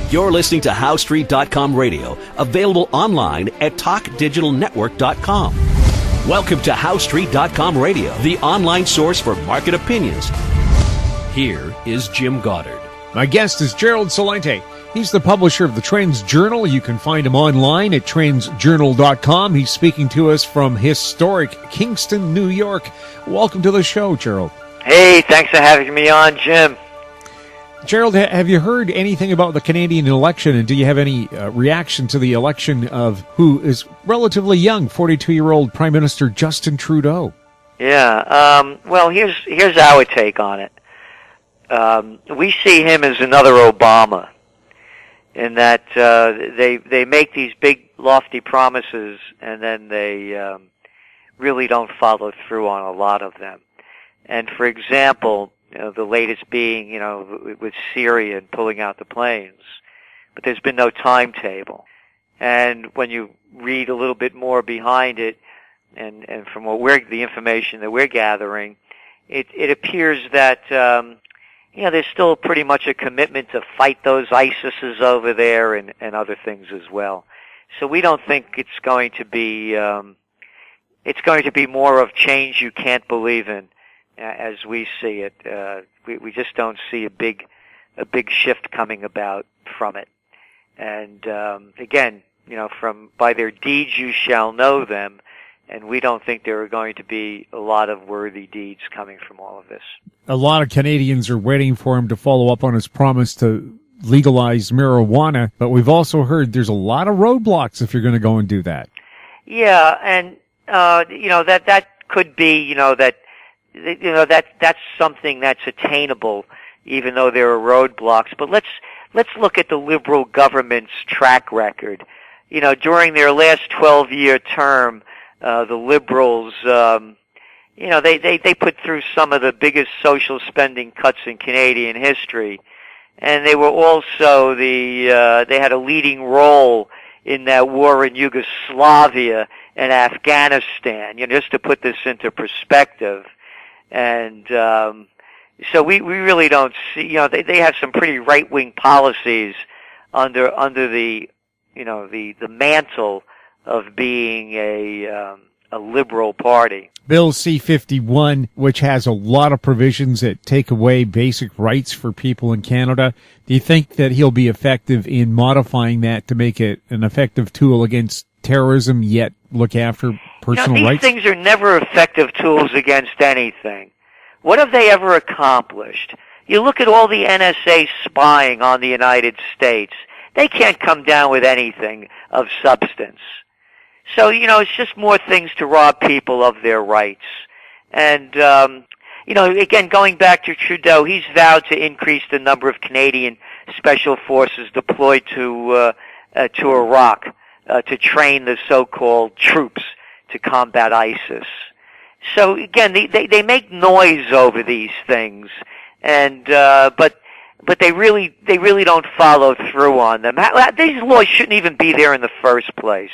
You're listening to HowStreet.com radio, available online at TalkDigitalNetwork.com. Welcome to HowStreet.com radio, the online source for market opinions. Here is Jim Goddard. My guest is Gerald Celente. He's the publisher of the Trends Journal. You can find him online at trendsjournal.com. He's speaking to us from historic Kingston, New York. Welcome to the show, Gerald. Hey, thanks for having me on, Jim. Gerald, have you heard anything about the Canadian election, and do you have any reaction to the election of who is relatively young, 42-year-old Prime Minister Justin Trudeau? Yeah, well, here's our take on it. We see him as another Obama, in that they make these big, lofty promises, and then they really don't follow through on a lot of them. And for example, the latest being, with Syria and pulling out the planes. But there's been no timetable. And when you read a little bit more behind it, and from the information that we're gathering, it appears that, there's still pretty much a commitment to fight those ISISes over there and other things as well. So we don't think it's going to be more of change you can't believe in. As we see it, we just don't see a big shift coming about from it. And again, from by their deeds you shall know them, and we don't think there are going to be a lot of worthy deeds coming from all of this. A lot of Canadians are waiting for him to follow up on his promise to legalize marijuana, but we've also heard there's a lot of roadblocks if you're going to go and do that. Yeah, and that could be that's something that's attainable, even though there are roadblocks. But let's look at the Liberal government's track record. During their last 12-year term, the Liberals, they put through some of the biggest social spending cuts in Canadian history, and they were also they had a leading role in that war in Yugoslavia and Afghanistan. Just to put this into perspective. And so we really don't see, they have some pretty right-wing policies under the the mantle of being a liberal party. Bill C-51, which has a lot of provisions that take away basic rights for people in Canada, do you think that he'll be effective in modifying that to make it an effective tool against terrorism, yet look after personal rights? These things are never effective tools against anything. What have they ever accomplished? You look at all the NSA spying on the United States. They can't come down with anything of substance. So, it's just more things to rob people of their rights. And, again, going back to Trudeau, he's vowed to increase the number of Canadian special forces deployed to Iraq. To train the so-called troops to combat ISIS. So again, they make noise over these things, and but they really don't follow through on them. These laws shouldn't even be there in the first place.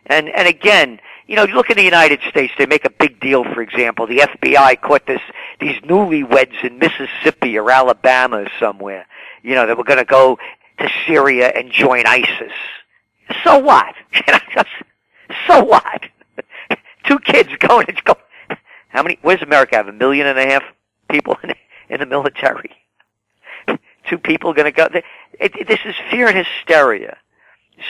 And again, you look at the United States. They make a big deal. For example, the FBI caught these newlyweds in Mississippi or Alabama or somewhere. That were going to go to Syria and join ISIS. So what? So what? Two kids going to go. How many? Where's America have 1.5 million people in the military? Two people going to go. This is fear and hysteria.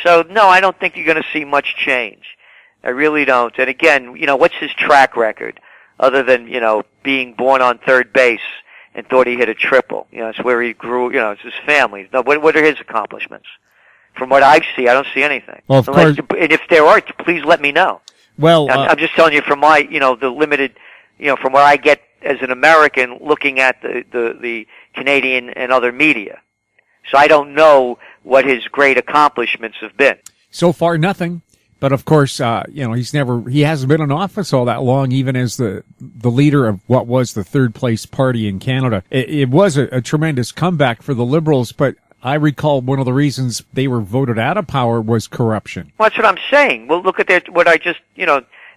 So no, I don't think you're going to see much change. I really don't. And again, what's his track record other than being born on third base and thought he hit a triple? It's where he grew. It's his family. No, what are his accomplishments? From what I see, I don't see anything. Well, of course. And if there are, please let me know. Well, I'm just telling you from my, the limited, from what I get as an American looking at the Canadian and other media. So I don't know what his great accomplishments have been. So far, nothing. But of course, he hasn't been in office all that long, even as the leader of what was the third place party in Canada. It was a tremendous comeback for the Liberals, but I recall one of the reasons they were voted out of power was corruption. Well, that's what I'm saying. Well, look at what I just,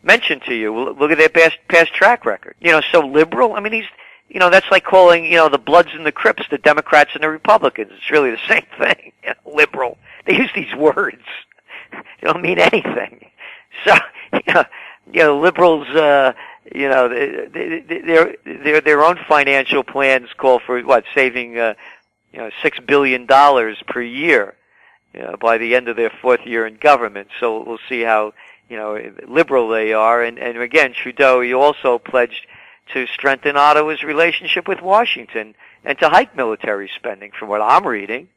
mentioned to you. Look at their past track record. So liberal. I mean, that's like calling, the Bloods and the Crips the Democrats and the Republicans. It's really the same thing. Liberal. They use these words. They don't mean anything. So, liberals, their own financial plans call for saving, $6 billion per year, by the end of their fourth year in government. So we'll see how, liberal they are. And again, Trudeau, he also pledged to strengthen Ottawa's relationship with Washington and to hike military spending, from what I'm reading,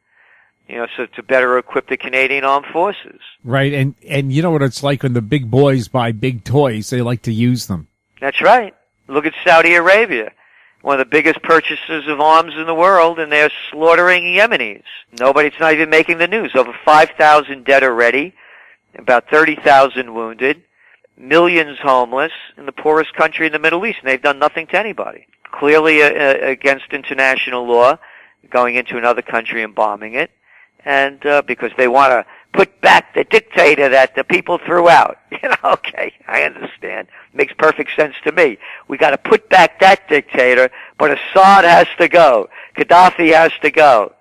so to better equip the Canadian Armed Forces. Right, and you know what it's like when the big boys buy big toys, they like to use them. That's right. Look at Saudi Arabia, one of the biggest purchasers of arms in the world, and they're slaughtering Yemenis. It's not even making the news. Over 5,000 dead already, about 30,000 wounded, millions homeless in the poorest country in the Middle East, and they've done nothing to anybody. Clearly against international law, going into another country and bombing it, and because they want to put back the dictator that the people threw out. Okay, I understand. Makes perfect sense to me. We got to put back that dictator, but Assad has to go. Gaddafi has to go.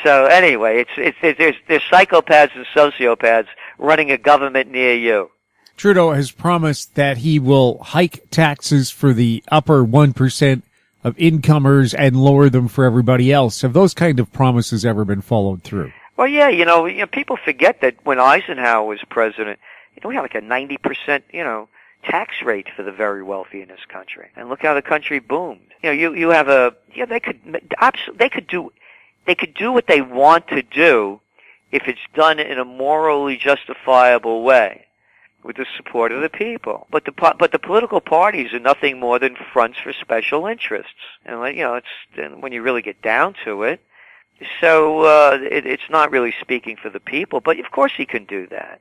So anyway, there's psychopaths and sociopaths running a government near you. Trudeau has promised that he will hike taxes for the upper 1% of incomers and lower them for everybody else. Have those kind of promises ever been followed through? Well, yeah, people forget that when Eisenhower was president, we had like a 90%, tax rate for the very wealthy in this country. And look how the country boomed. You have they could do what they want to do if it's done in a morally justifiable way, with the support of the people. But the political parties are nothing more than fronts for special interests. And it's when you really get down to it. So it's not really speaking for the people. But of course he can do that.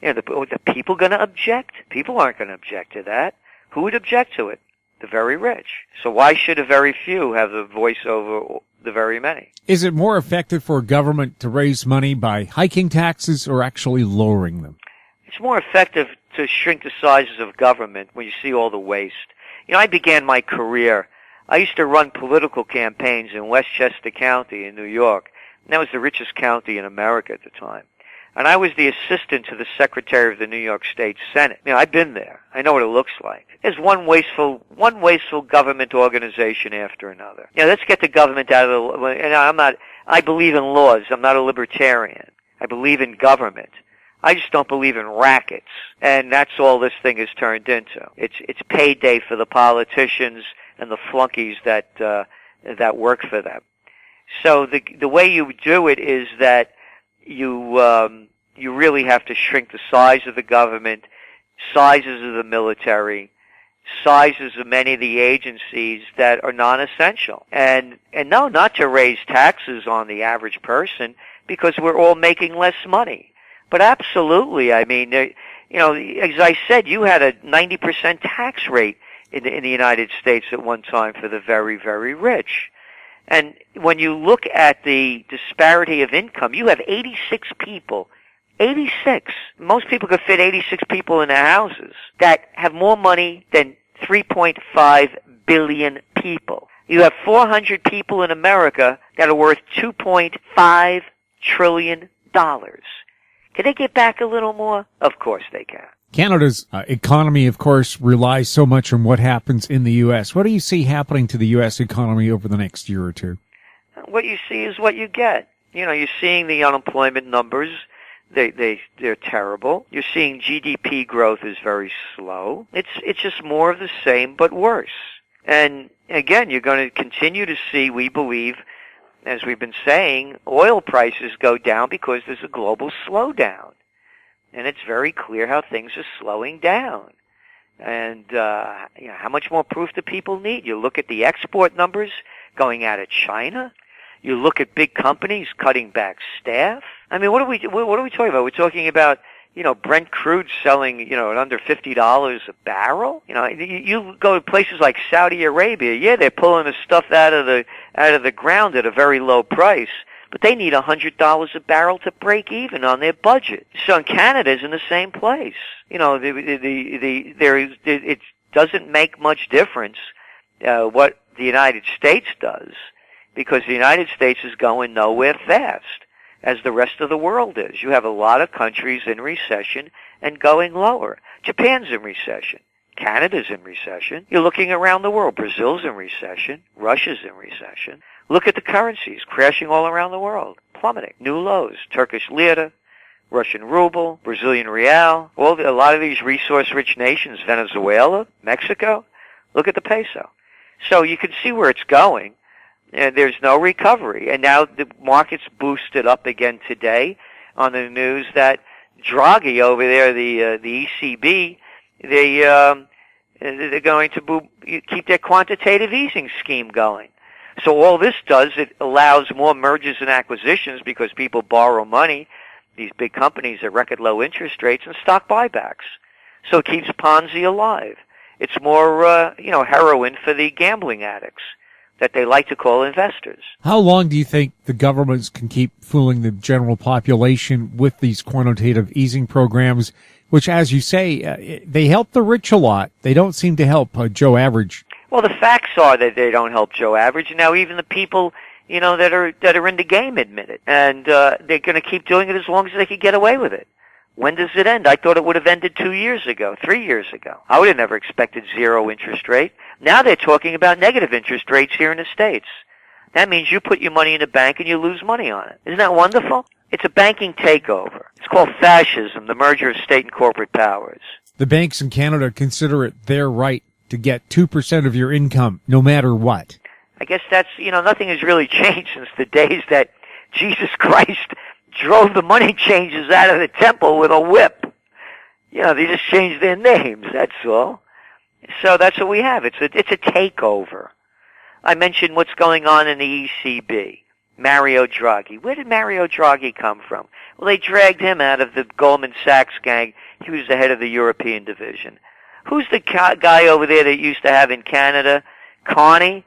The people going to object? People aren't going to object to that. Who would object to it? The very rich. So why should a very few have the voice over the very many? Is it more effective for government to raise money by hiking taxes or actually lowering them? It's more effective to shrink the sizes of government when you see all the waste. I began my career. I used to run political campaigns in Westchester County in New York. And that was the richest county in America at the time. And I was the assistant to the Secretary of the New York State Senate. I've been there. I know what it looks like. There's one wasteful government organization after another. Let's get the government out of the... I believe in laws. I'm not a libertarian. I believe in government. I just don't believe in rackets. And that's all this thing has turned into. It's payday for the politicians and the flunkies that work for them. So the way you do it is that you really have to shrink the size of the government, sizes of the military, sizes of many of the agencies that are non-essential. And no, not to raise taxes on the average person, because we're all making less money. But absolutely, as I said, you had a 90% tax rate in the United States at one time for the very, very rich. And when you look at the disparity of income, you have 86 people, 86. Most people could fit 86 people in their houses that have more money than 3.5 billion people. You have 400 people in America that are worth $2.5 trillion. Can they get back a little more? Of course they can. Canada's economy, of course, relies so much on what happens in the U.S. What do you see happening to the U.S. economy over the next year or two? What you see is what you get. You're seeing the unemployment numbers. They're terrible. You're seeing GDP growth is very slow. It's just more of the same, but worse. And again, you're going to continue to see, we believe, as we've been saying, oil prices go down because there's a global slowdown. And it's very clear how things are slowing down. And how much more proof do people need? You look at the export numbers going out of China. You look at big companies cutting back staff. What are we talking about? We're talking about Brent crude selling at under $50 a barrel. You go to places like Saudi Arabia. Yeah, they're pulling the stuff out of the ground at a very low price. But they need $100 a barrel to break even on their budget. So Canada's in the same place. It doesn't make much difference what the United States does, because the United States is going nowhere fast, as the rest of the world is. You have a lot of countries in recession and going lower. Japan's in recession. Canada's in recession. You're looking around the world. Brazil's in recession. Russia's in recession. Look at the currencies crashing all around the world, plummeting. New lows. Turkish lira, Russian ruble, Brazilian real. A lot of these resource-rich nations, Venezuela, Mexico, look at the peso. So you can see where it's going. And there's no recovery. And now the market's boosted up again today on the news that Draghi over there, the ECB, they're going to keep their quantitative easing scheme going. So all this does, it allows more mergers and acquisitions because people borrow money, these big companies at record low interest rates, and stock buybacks. So it keeps Ponzi alive. It's more, heroin for the gambling addicts that they like to call investors. How long do you think the governments can keep fooling the general population with these quantitative easing programs, which, as you say, they help the rich a lot? They don't seem to help Joe Average. Well, the facts are that they don't help Joe Average. Now, even the people, that are in the game admit it. And they're going to keep doing it as long as they can get away with it. When does it end? I thought it would have ended 2 years ago, 3 years ago. I would have never expected zero interest rate. Now they're talking about negative interest rates here in the States. That means you put your money in the bank and you lose money on it. Isn't that wonderful? It's a banking takeover. It's called fascism, the merger of state and corporate powers. The banks in Canada consider it their right to get 2% of your income, no matter what. I guess that's, nothing has really changed since the days that Jesus Christ drove the money changers out of the temple with a whip. They just changed their names, that's all. So that's what we have. It's a takeover. I mentioned what's going on in the ECB. Mario Draghi. Where did Mario Draghi come from? Well, they dragged him out of the Goldman Sachs gang. He was the head of the European division. Who's the guy over there that used to have in Canada? Carney?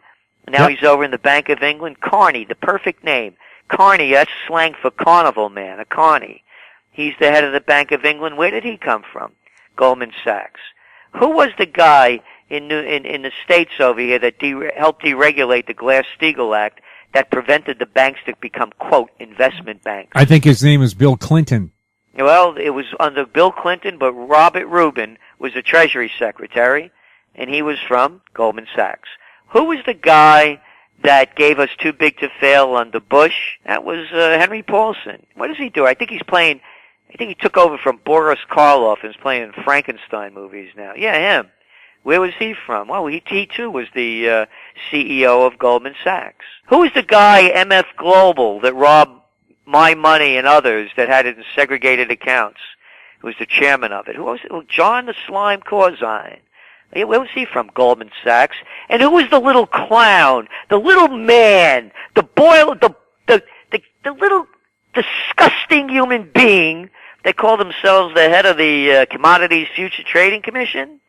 Now He's over in the Bank of England. Carney, the perfect name. Carney, that's slang for carnival man, a carney. He's the head of the Bank of England. Where did he come from? Goldman Sachs. Who was the guy in the States over here that helped deregulate the Glass-Steagall Act that prevented the banks to become, quote, investment banks? I think his name is Bill Clinton. Well, it was under Bill Clinton, but Robert Rubin was the Treasury Secretary, and he was from Goldman Sachs. Who was the guy that gave us too big to fail under Bush? That was Henry Paulson. What does he do? I think he took over from Boris Karloff and is playing in Frankenstein movies now. Yeah, him. Where was he from? Well, he too was the CEO of Goldman Sachs. Who was the guy, MF Global, that robbed my money and others that had it in segregated accounts? Who was the chairman of it? Who was it? Well, John the Slime Corzine. Where was he from? Goldman Sachs. And who was the little clown, the little man, the little disgusting human being that called themselves the head of the Commodities Future Trading Commission?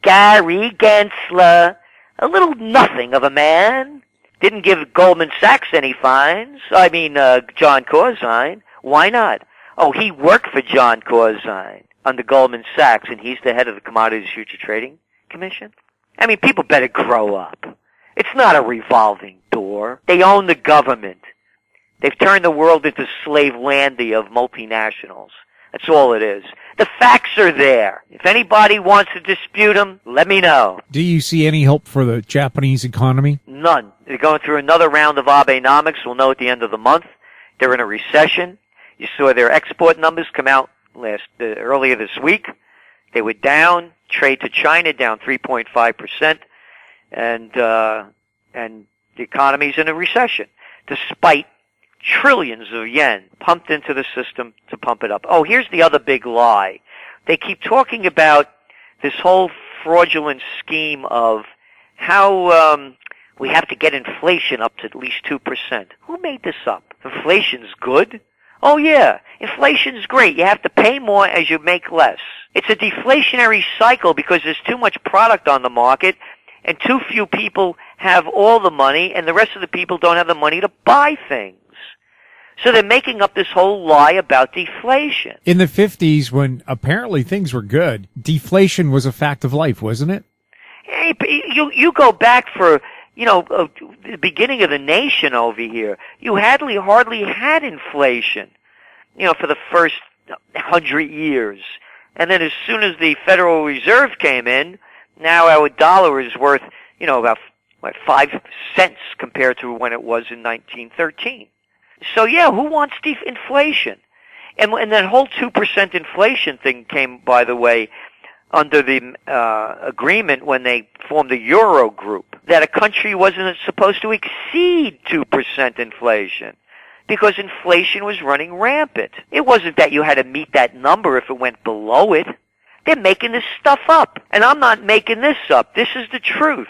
Gary Gensler. A little nothing of a man. Didn't give Goldman Sachs any fines. John Corzine. Why not? Oh, he worked for John Corzine under Goldman Sachs, and he's the head of the Commodities Future Trading Commission. People better grow up. It's not a revolving door. They own the government. They've turned the world into Slavelandia of multinationals. That's all it is. The facts are there. If anybody wants to dispute them, let me know. Do you see any hope for the Japanese economy? None. They're going through another round of Abenomics. We'll know at the end of the month. They're in a recession. You saw their export numbers come out earlier this week. They were down. Trade to China down 3.5%, and the economy's in a recession, despite trillions of yen pumped into the system to pump it up. Oh, here's the other big lie. They keep talking about this whole fraudulent scheme of how we have to get inflation up to at least 2%. Who made this up? Inflation's good? Oh, yeah. Inflation's great. You have to pay more as you make less. It's a deflationary cycle because there's too much product on the market and too few people have all the money and the rest of the people don't have the money to buy things. So they're making up this whole lie about deflation. In the 50s, when apparently things were good, deflation was a fact of life, wasn't it? Hey, you go back for the beginning of the nation over here, you hardly had inflation, for the first 100 years. And then as soon as the Federal Reserve came in, now our dollar is worth, about 5 cents compared to when it was in 1913. So yeah, who wants inflation? And that whole 2% inflation thing came, by the way, under the agreement when they formed the Euro group, that a country wasn't supposed to exceed 2% inflation because inflation was running rampant. It wasn't that you had to meet that number if it went below it. They're making this stuff up. And I'm not making this up. This is the truth.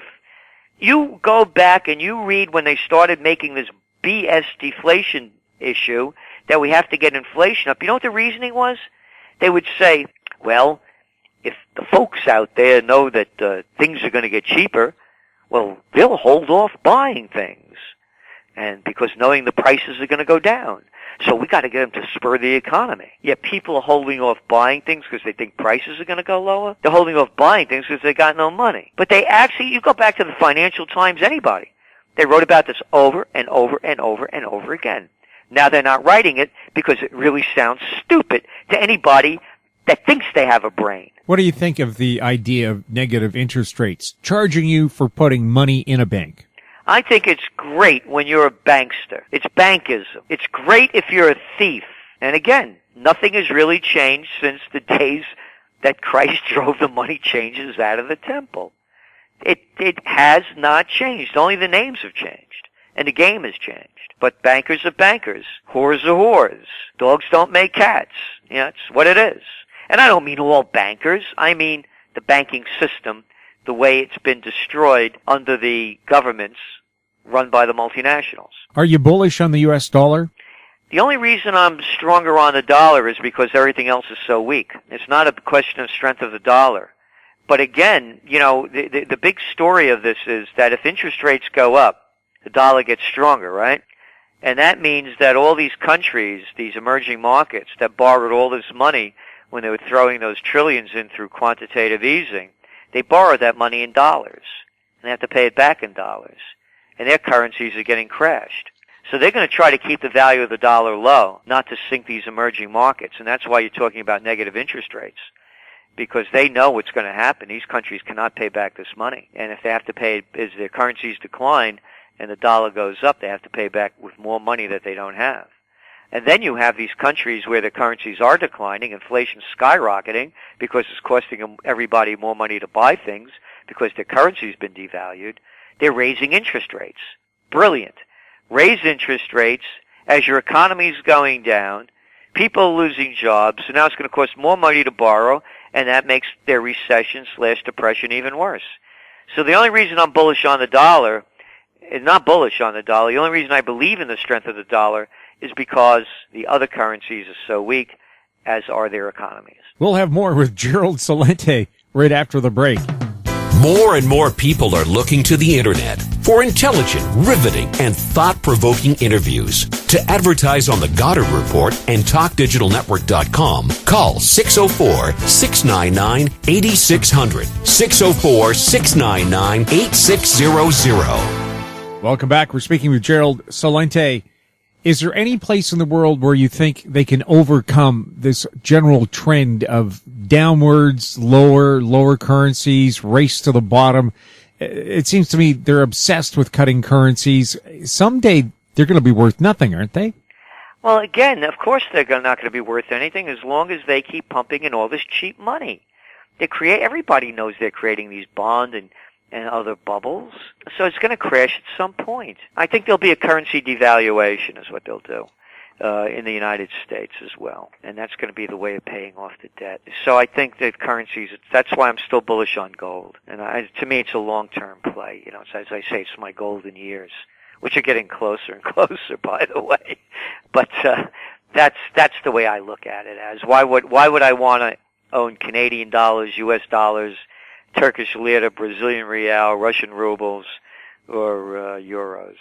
You go back and you read when they started making this BS deflation issue that we have to get inflation up. You know what the reasoning was? They would say, well, if the folks out there know that things are going to get cheaper, well, they'll hold off buying things, and because knowing the prices are going to go down. So we got to get them to spur the economy. Yet people are holding off buying things because they think prices are going to go lower. They're holding off buying things because they got no money. But they actually, you go back to the Financial Times, anybody, they wrote about this over and over and over and over again. Now they're not writing it because it really sounds stupid to anybody that thinks they have a brain. What do you think of the idea of negative interest rates, charging you for putting money in a bank? I think it's great when you're a bankster. It's bankism. It's great if you're a thief. And again, nothing has really changed since the days that Christ drove the money changers out of the temple. It has not changed. Only the names have changed. And the game has changed. But bankers are bankers. Whores are whores. Dogs don't make cats. It's what it is. And I don't mean all bankers. I mean the banking system, the way it's been destroyed under the governments run by the multinationals. Are you bullish on the U.S. dollar? The only reason I'm stronger on the dollar is because everything else is so weak. It's not a question of strength of the dollar. But again, the big story of this is that if interest rates go up, the dollar gets stronger, right? And that means that all these countries, these emerging markets that borrowed all this money when they were throwing those trillions in through quantitative easing, they borrowed that money in dollars, and they have to pay it back in dollars. And their currencies are getting crashed. So they're going to try to keep the value of the dollar low, not to sink these emerging markets. And that's why you're talking about negative interest rates, because they know what's going to happen. These countries cannot pay back this money. And if they have to pay, as their currencies decline and the dollar goes up, they have to pay back with more money that they don't have. And then you have these countries where the currencies are declining, inflation skyrocketing because it's costing everybody more money to buy things because their currency's been devalued. They're raising interest rates. Brilliant. Raise interest rates as your economy's going down, people are losing jobs, so now it's going to cost more money to borrow, and that makes their recession/depression even worse. So the only reason I'm bullish on the dollar is not bullish on the dollar. The only reason I believe in the strength of the dollar is because the other currencies are so weak, as are their economies. We'll have more with Gerald Celente right after the break. More and more people are looking to the internet for intelligent, riveting, and thought-provoking interviews. To advertise on the Goddard Report and TalkDigitalNetwork.com, call 604-699-8600, 604-699-8600. Welcome back. We're speaking with Gerald Celente. Is there any place in the world where you think they can overcome this general trend of downwards, lower currencies, race to the bottom? It seems to me they're obsessed with cutting currencies. Someday they're going to be worth nothing, aren't they? Well, again, of course they're not going to be worth anything as long as they keep pumping in all this cheap money. Everybody knows they're creating these bond and other bubbles. So it's going to crash at some point. I think there'll be a currency devaluation is what they'll do in the United States as well. And that's going to be the way of paying off the debt. So I think that currencies, that's why I'm still bullish on gold. And to me, it's a long-term play. It's, as I say, it's my golden years, which are getting closer and closer, by the way. But that's the way I look at it as. Why would I want to own Canadian dollars, U.S. dollars, Turkish lira, Brazilian real, Russian rubles, or euros,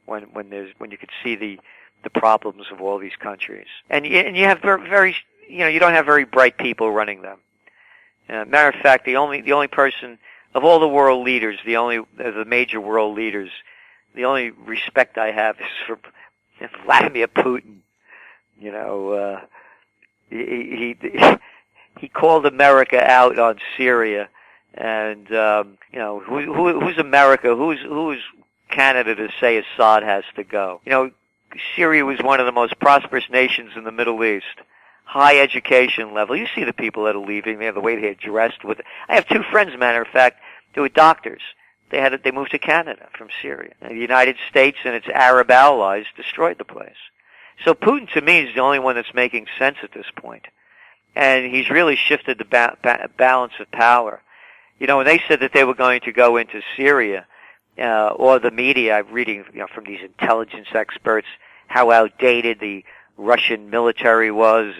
when you could see the problems of all these countries, and you have very you don't have very bright people running them. Matter of fact, the only person Of all the world leaders, the major world leaders, the only respect I have is for Vladimir Putin. You know, he called America out on Syria, and you know, who's America? Who's Canada to say Assad has to go? You know, Syria was one of the most prosperous nations in the Middle East. High education level. You see the people that are leaving there, the way they're dressed. I have two friends, matter of fact, they were doctors. They moved to Canada from Syria. And the United States and its Arab allies destroyed the place. So Putin, to me, is the only one that's making sense at this point. And he's really shifted the balance of power. You know, when they said that they were going to go into Syria, or the media, I'm reading, you know, from these intelligence experts, how outdated the Russian military was,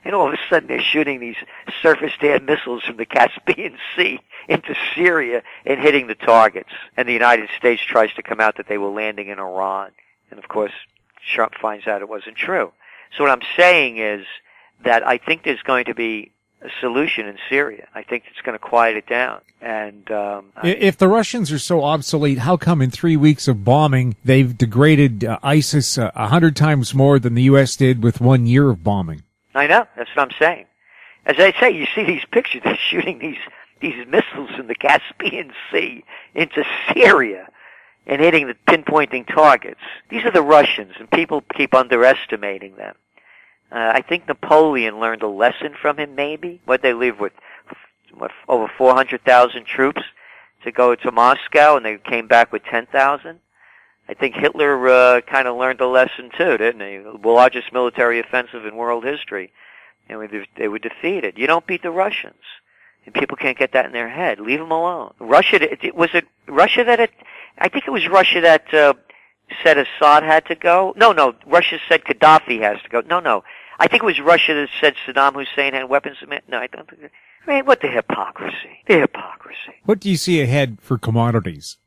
and all of a sudden they're shooting these surface-to-air missiles from the Caspian Sea into Syria and hitting the targets. And the United States tries to come out that they were landing in Iran. And of course, Trump finds out it wasn't true. So what I'm saying is that I think there's going to be a solution in Syria. I think it's going to quiet it down. And if the Russians are so obsolete, how come in 3 weeks of bombing they've degraded ISIS 100 times more than the U.S. did with 1 year of bombing? I know. That's what I'm saying. As I say, you see these pictures. They're shooting these missiles from the Caspian Sea into Syria and hitting the pinpointing targets. These are the Russians, and people keep underestimating them. I think Napoleon learned a lesson from him, maybe. What they leave with, over 400,000 troops to go to Moscow, and they came back with 10,000. I think Hitler kind of learned a lesson too, didn't he? The largest military offensive in world history, and they were defeated. You don't beat the Russians, and people can't get that in their head. Leave them alone. Russia, I think it was Russia that said Assad had to go. No, Russia said Gaddafi has to go. No. I think it was Russia that said Saddam Hussein had weapons. No, I don't think. I mean, what the hypocrisy? The hypocrisy. What do you see ahead for commodities?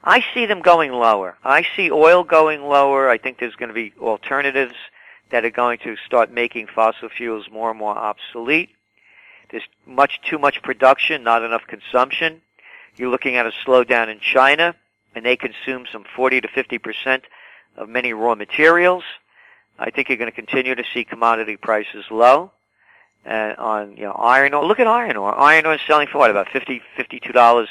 I see them going lower. I see oil going lower. I think there's going to be alternatives that are going to start making fossil fuels more and more obsolete. There's too much production, not enough consumption. You're looking at a slowdown in China, and they consume some 40 to 50% of many raw materials. I think you're going to continue to see commodity prices low. On iron ore, look at iron ore. Iron ore is selling for what, about $52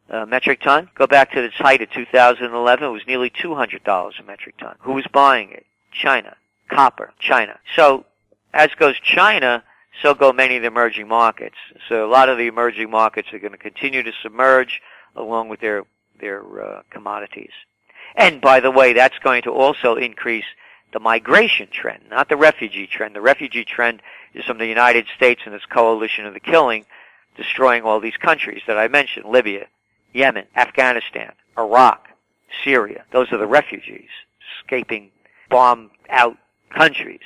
a metric ton? Go back to its height of 2011, it was nearly $200 a metric ton. Who was buying it? China. Copper. China. So, as goes China, so go many of the emerging markets. So a lot of the emerging markets are going to continue to submerge along with their commodities. And by the way, that's going to also increase the migration trend, not the refugee trend. The refugee trend is from the United States and its coalition of the killing, destroying all these countries that I mentioned: Libya, Yemen, Afghanistan, Iraq, Syria. Those are the refugees escaping bombed-out countries.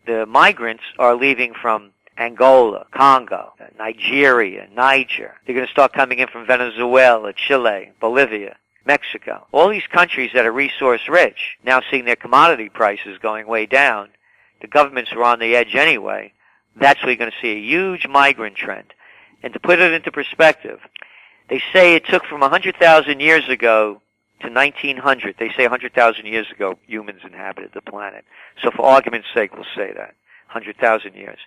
The migrants are leaving from Angola, Congo, Nigeria, Niger. They're going to start coming in from Venezuela, Chile, Bolivia, Mexico. All these countries that are resource rich, now seeing their commodity prices going way down. The governments are on the edge anyway. That's where you're going to see a huge migrant trend. And to put it into perspective, they say it took from 100,000 years ago to 1900. They say 100,000 years ago humans inhabited the planet. So for argument's sake, we'll say that. 100,000 years.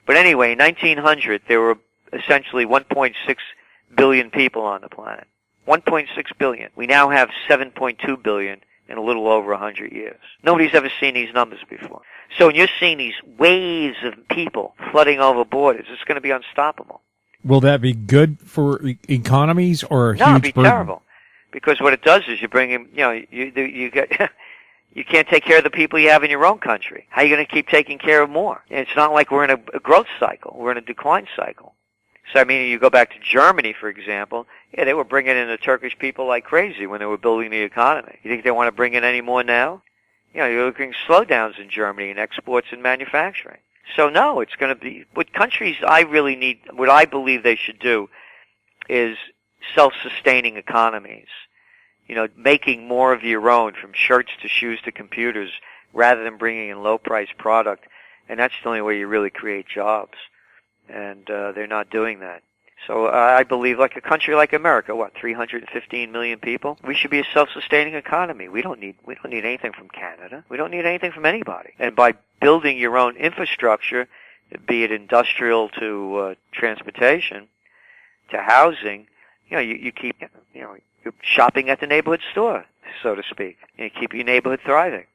But anyway, in 1900, there were essentially 1.6 billion people on the planet. 1.6 billion. We now have 7.2 billion in a little over 100 years. Nobody's ever seen these numbers before. So when you're seeing these waves of people flooding over borders, it's going to be unstoppable. Will that be good for economies or a huge burden? No, it'll be terrible. Because what it does is you bring in, you get, you can't take care of the people you have in your own country. How are you going to keep taking care of more? And it's not like we're in a growth cycle. We're in a decline cycle. So, I mean, you go back to Germany, for example. Yeah, they were bringing in the Turkish people like crazy when they were building the economy. You think they want to bring in any more now? You're looking at slowdowns in Germany in exports and manufacturing. So, no, it's going to be, what countries what I believe they should do is self-sustaining economies. Making more of your own, from shirts to shoes to computers, rather than bringing in low-priced product. And that's the only way you really create jobs. And they're not doing that. So I believe like a country like America, 315 million people, we should be a self-sustaining economy. We don't need anything from Canada. We don't need anything from anybody. And by building your own infrastructure, be it industrial to transportation to housing, you keep you're shopping at the neighborhood store, so to speak, and you keep your neighborhood thriving.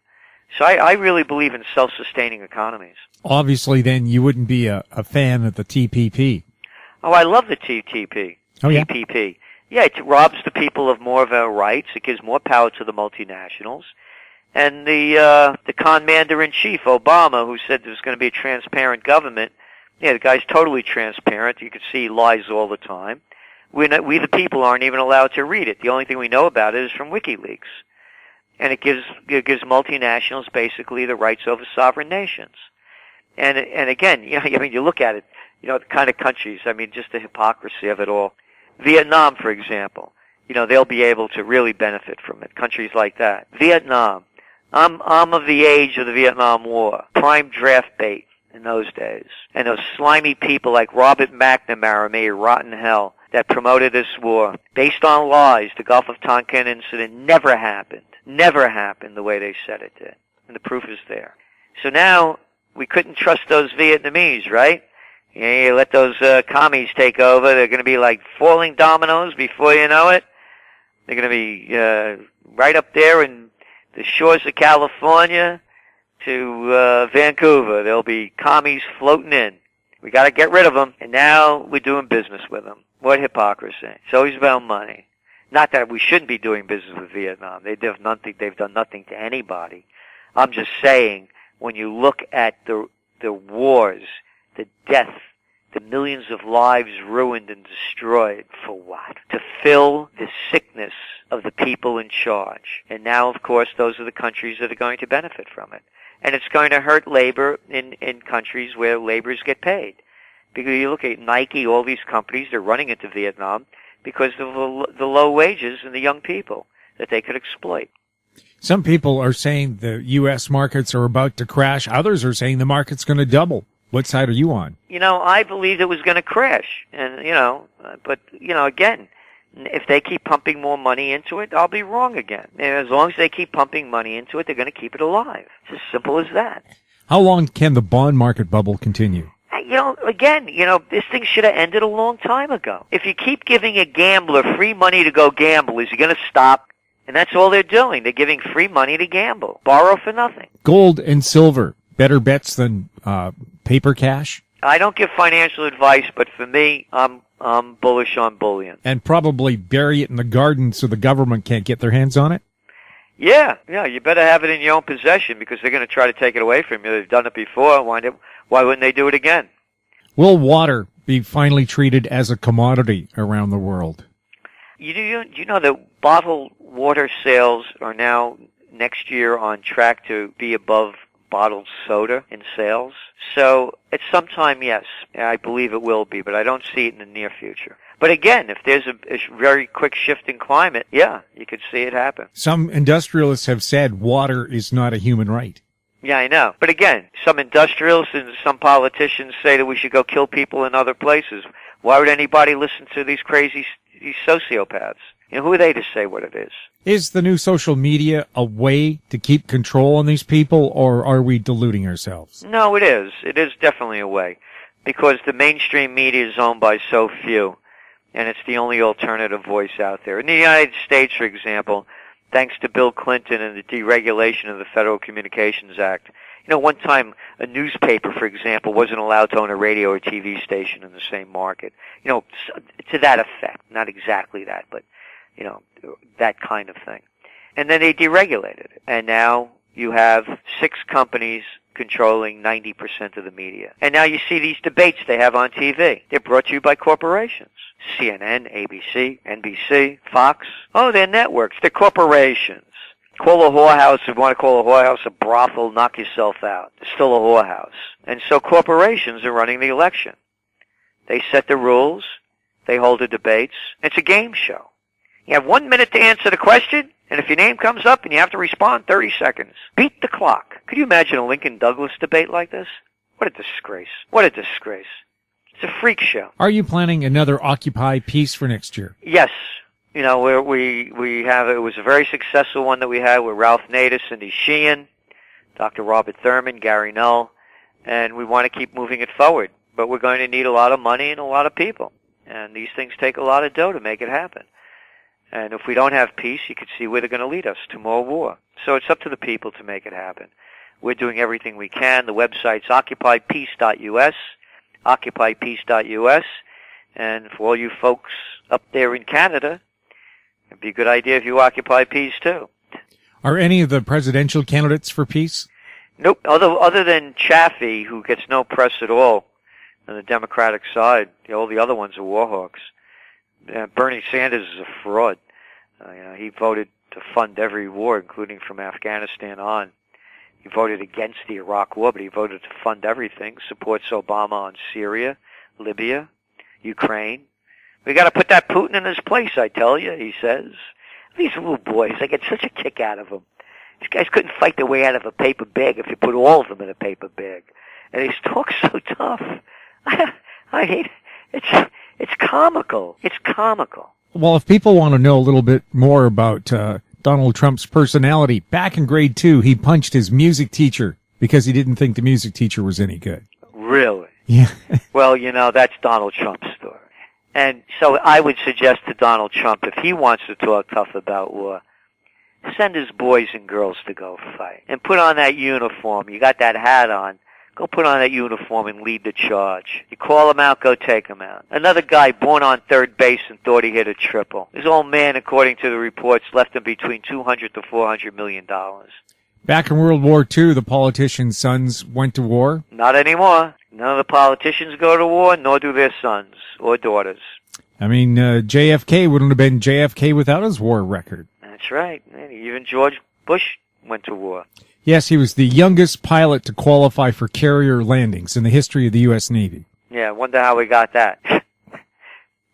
So I really believe in self-sustaining economies. Obviously, then you wouldn't be a fan of the TPP. Oh, I love the TPP. Oh, yeah? TPP. Yeah, it robs the people of more of our rights. It gives more power to the multinationals. And the commander-in-chief, Obama, who said there's going to be a transparent government, the guy's totally transparent. You can see he lies all the time. We the people aren't even allowed to read it. The only thing we know about it is from WikiLeaks. And it gives multinationals basically the rights over sovereign nations. And again, you look at it, the kind of countries, just the hypocrisy of it all. Vietnam, for example, they'll be able to really benefit from it. Countries like that. Vietnam. I'm of the age of the Vietnam War. Prime draft bait in those days. And those slimy people like Robert McNamara made rotten hell that promoted this war based on lies. The Gulf of Tonkin incident never happened. Never happened the way they said it did. And the proof is there. So now we couldn't trust those Vietnamese, right? You let those commies take over. They're going to be like falling dominoes before you know it. They're going to be right up there in the shores of California to Vancouver. There'll be commies floating in. We got to get rid of them. And now we're doing business with them. What hypocrisy. It's always about money. Not that we shouldn't be doing business with Vietnam. They've done nothing to anybody. I'm just saying, when you look at the wars, the death, the millions of lives ruined and destroyed, for what? To fill the sickness of the people in charge. And now, of course, those are the countries that are going to benefit from it. And it's going to hurt labor in countries where laborers get paid. Because you look at Nike, all these companies, they're running into Vietnam because of the low wages and the young people that they could exploit. Some people are saying the U.S. markets are about to crash. Others are saying the market's going to double. What side are you on? I believed it was going to crash. And, but again, if they keep pumping more money into it, I'll be wrong again. And as long as they keep pumping money into it, they're going to keep it alive. It's as simple as that. How long can the bond market bubble continue? This thing should have ended a long time ago. If you keep giving a gambler free money to go gamble, is he going to stop? And that's all they're doing. They're giving free money to gamble. Borrow for nothing. Gold and silver, better bets than paper cash? I don't give financial advice, but for me, I'm bullish on bullion. And probably bury it in the garden so the government can't get their hands on it? Yeah, you better have it in your own possession because they're going to try to take it away from you. They've done it before. Why wouldn't they do it again? Will water be finally treated as a commodity around the world? You know that bottled water sales are now next year on track to be above bottled soda in sales? So at some time, yes, I believe it will be, but I don't see it in the near future. But again, if there's a very quick shift in climate, yeah, you could see it happen. Some industrialists have said water is not a human right. Yeah, I know. But again, some industrialists and some politicians say that we should go kill people in other places. Why would anybody listen to these sociopaths? Who are they to say what it is? Is the new social media a way to keep control on these people, or are we deluding ourselves? No, it is. It is definitely a way. Because the mainstream media is owned by so few, and it's the only alternative voice out there. In the United States, for example, thanks to Bill Clinton and the deregulation of the Federal Communications Act, one time a newspaper, for example, wasn't allowed to own a radio or TV station in the same market. To that effect. Not exactly that, but that kind of thing. And then they deregulated it. And now you have 6 companies controlling 90% of the media. And now you see these debates they have on TV. They're brought to you by corporations. CNN, ABC, NBC, Fox. Oh, they're networks. They're corporations. Call a whorehouse, if you want to call a whorehouse a brothel, knock yourself out. It's still a whorehouse. And so corporations are running the election. They set the rules. They hold the debates. It's a game show. You have 1 minute to answer the question, and if your name comes up and you have to respond, 30 seconds. Beat the clock. Could you imagine a Lincoln-Douglas debate like this? What a disgrace. What a disgrace. It's a freak show. Are you planning another Occupy Peace for next year? Yes. You know, we have, it was a very successful one that we had with Ralph Nader, Cindy Sheehan, Dr. Robert Thurman, Gary Null, and we want to keep moving it forward. But we're going to need a lot of money and a lot of people. And these things take a lot of dough to make it happen. And if we don't have peace, you can see where they're going to lead us, to more war. So it's up to the people to make it happen. We're doing everything we can. The website's occupypeace.us, occupypeace.us. And for all you folks up there in Canada, it'd be a good idea if you occupy peace too. Are any of the presidential candidates for peace? Nope. Other than Chaffee, who gets no press at all on the Democratic side, all the other ones are war hawks. Bernie Sanders is a fraud. He voted to fund every war, including from Afghanistan on. He voted against the Iraq War, but he voted to fund everything. Supports Obama on Syria, Libya, Ukraine. We got to put that Putin in his place, I tell you, he says. These little boys, I get such a kick out of them. These guys couldn't fight their way out of a paper bag if you put all of them in a paper bag. And he talks so tough. I hate it. It's comical. It's comical. Well, if people want to know a little bit more about Donald Trump's personality, back in grade 2, he punched his music teacher because he didn't think the music teacher was any good. Really? Yeah. Well, that's Donald Trump's story. And so I would suggest to Donald Trump, if he wants to talk tough about war, send his boys and girls to go fight. And put on that uniform. You got that hat on. Go put on that uniform and lead the charge. You call him out, go take him out. Another guy born on third base and thought he hit a triple. His old man, according to the reports, left him between $200 to $400 million. Back in World War II, the politicians' sons went to war. Not anymore. None of the politicians go to war, nor do their sons or daughters. I mean, JFK wouldn't have been JFK without his war record. That's right. Even George Bush went to war. Yes, he was the youngest pilot to qualify for carrier landings in the history of the U.S. Navy. Yeah, I wonder how we got that.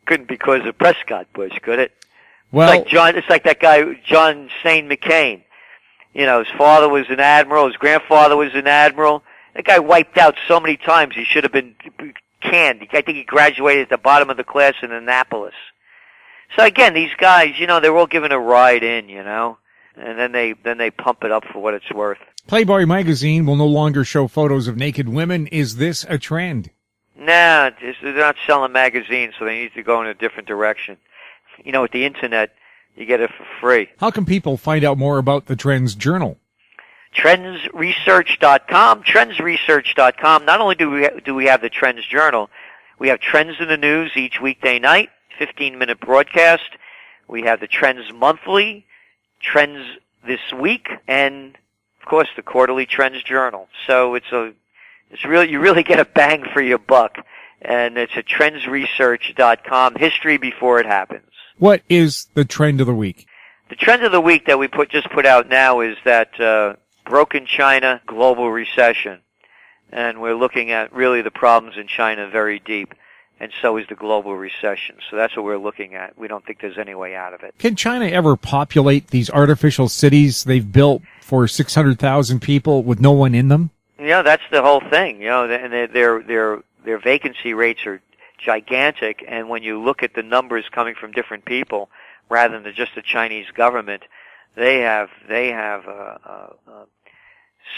Couldn't because of Prescott Bush, could it? Well, it's like that guy, John St. McCain. His father was an admiral, his grandfather was an admiral. That guy wiped out so many times he should have been canned. I think he graduated at the bottom of the class in Annapolis. So again, these guys, they're all given a ride in, and then they pump it up for what it's worth. Playboy magazine will no longer show photos of naked women. Is this a trend? Nah, they're not selling magazines, so they need to go in a different direction. With the internet, you get it for free. How can people find out more about the Trends Journal? Trendsresearch.com, trendsresearch.com. Not only do we have the Trends Journal, we have Trends in the News each weekday night, 15-minute broadcast. We have the Trends Monthly, Trends This Week, and of course the quarterly Trends Journal. So you really get a bang for your buck, and it's at trendsresearch.com. History before it happens. What is the trend of the week? The trend of the week that we just put out now is that broken China, global recession, and we're looking at really the problems in China very deep. And so is the global recession. So that's what we're looking at. We don't think there's any way out of it. Can China ever populate these artificial cities they've built for 600,000 people with no one in them? That's the whole thing. And their vacancy rates are gigantic. And when you look at the numbers coming from different people, rather than just the Chinese government, they have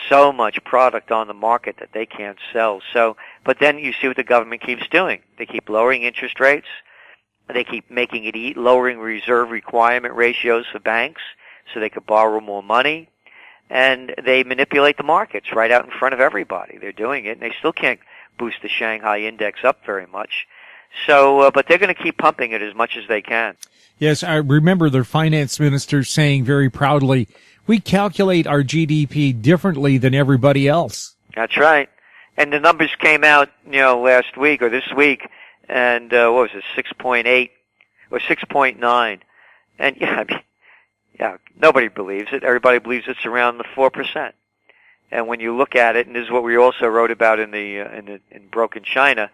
so much product on the market that they can't sell. But then you see what the government keeps doing. They keep lowering interest rates. They keep making it lowering reserve requirement ratios for banks so they could borrow more money. And they manipulate the markets right out in front of everybody. They're doing it, and they still can't boost the Shanghai index up very much. So, but they're going to keep pumping it as much as they can. Yes, I remember their finance minister saying very proudly, we calculate our GDP differently than everybody else. That's right. And the numbers came out, last week or this week, and what was it, 6.8 or 6.9. And nobody believes it. Everybody believes it's around the 4%. And when you look at it, and this is what we also wrote about in Broken China,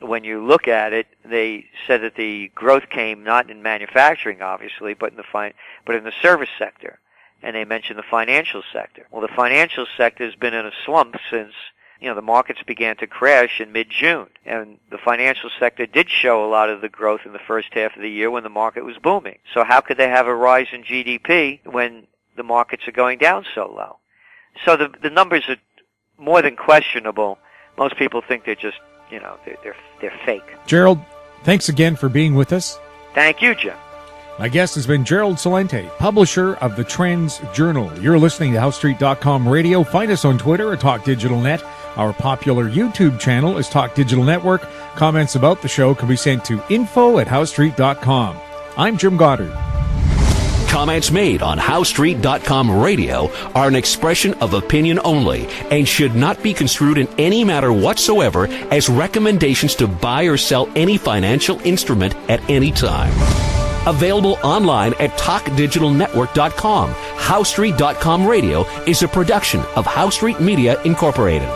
when you look at it, they said that the growth came not in manufacturing, obviously, but in the service sector. And they mentioned the financial sector. Well, the financial sector has been in a slump since the markets began to crash in mid-June, and the financial sector did show a lot of the growth in the first half of the year when the market was booming. So how could they have a rise in GDP when the markets are going down so low? So the numbers are more than questionable. Most people think they're just, they're fake. Gerald, thanks again for being with us. Thank you, Jim. My guest has been Gerald Celente, publisher of the Trends Journal. You're listening to HowStreet.com radio. Find us on Twitter at Talk Digital Net. Our popular YouTube channel is Talk Digital Network. Comments about the show can be sent to info@HowStreet.com. I'm Jim Goddard. Comments made on HowStreet.com radio are an expression of opinion only and should not be construed in any matter whatsoever as recommendations to buy or sell any financial instrument at any time. Available online at TalkDigitalNetwork.com. HowStreet.com radio is a production of HowStreet Media Incorporated.